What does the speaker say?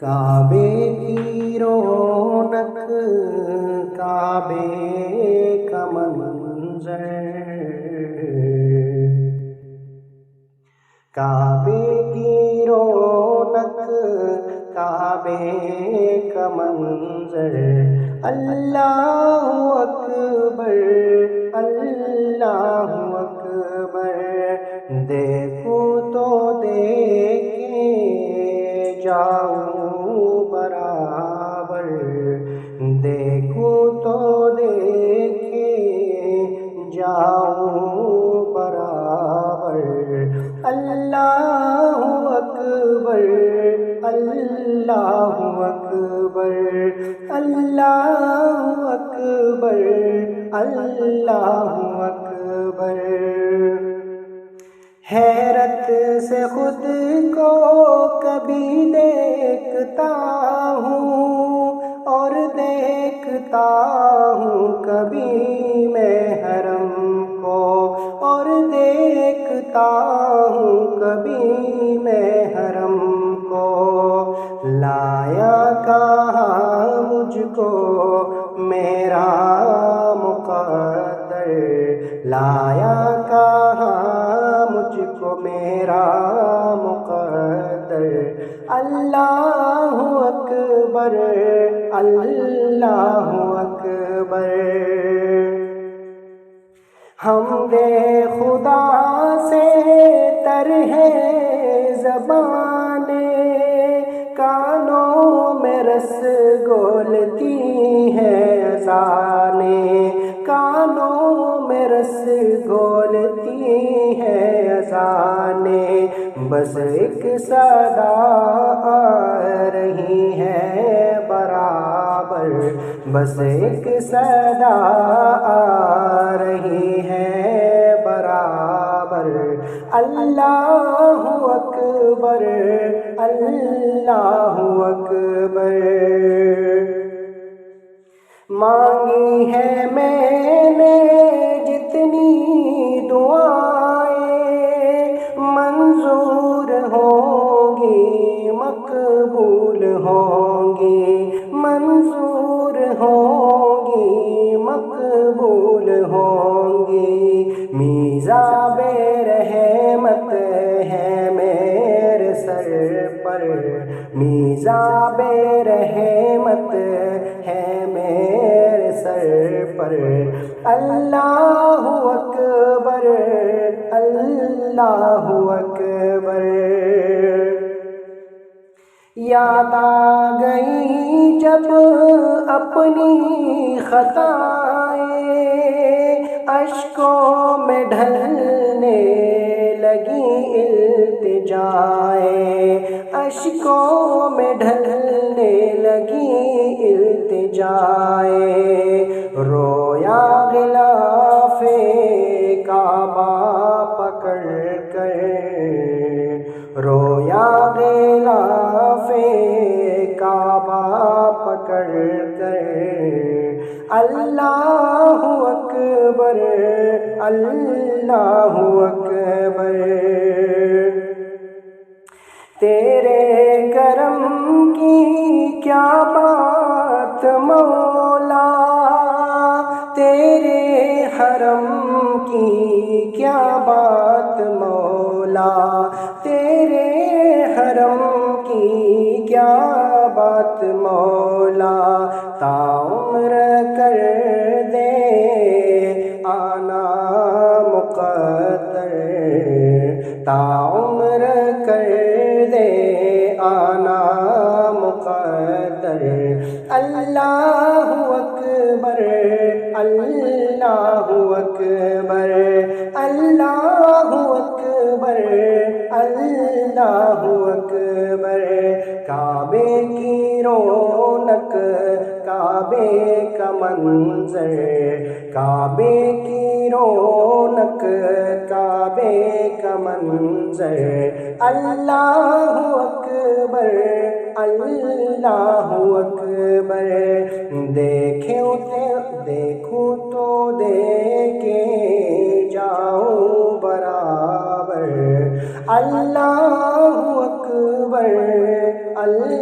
کعبے کی رونق، کعبے کا منظر، کعبے کی رونق، کعبے کا منظر، اللہ اکبر، اللہ اکبر، دیکھوں تو دیکھے جاؤں برابر، دیکھوں تو دیکھے جاؤں برابر، اللہ اکبر، اللہ اکبر، اللہ اکبر، اللہ اکبر۔ حیرت سے خود کو کبھی دیکھتا ہوں اور دیکھتا ہوں کبھی میں حرم کو، اور دیکھتا ہوں کبھی میں حرم کو، لایا کہاں مجھ کو میرا مقدر، لایا کہاں مجھ کو میرا مقدر، اللہ اکبر، اللہ اکبر۔ حمد خدا سے تر ہے زبانیں، کانوں میں رس گھولتی ہے اذانیں، کانوں میں رس گھولتی ہے اذانیں، بس ایک صدا آ رہی ہے برابر، بس ایک صدا آ رہی ہے برابر، اللہ اکبر، اللہ اکبر۔ مانگی ہے میں نے جتنی دعائیں، منظور ہوں گی مقبول ہوں گی، منظور ہوں گی مقبول ہوں گی، میزاب رحمت ہے میرے سر پر، میزاب رحمت ہے میرے سر پر، اللہ اکبر، اللہ اکبر۔ یاد آ گئی جب اپنی خطائیں، اشکوں میں ڈھلنے لگی التجائیں، اشکوں میں ڈھلنے لگی التجائیں، رویا غلاف کعبہ پکڑ کر، رویا غلاف کعبہ پکڑ کر، اللہ اکبر، اللہ اکبر۔ تیرے کرم کی کیا بات مولا، تیرے حرم کی کیا بات مولا، تیرے حرم کی کیا بات مولا، تا عمر کر دے آنا مقدر، تا عمر کر دے آنا مقدر، اللہ اکبر، اللہ اکبر، اللہ اکبر، اللہ اکبر۔ کعبے کی رونق، کعبے کا منظر، کعبے کی رونق، کعبے کا منظر، اللہ اکبر، اللہ اکبر۔ دیکھوں تو دیکھے جاؤں برابر، اللہ اکبر، اللہ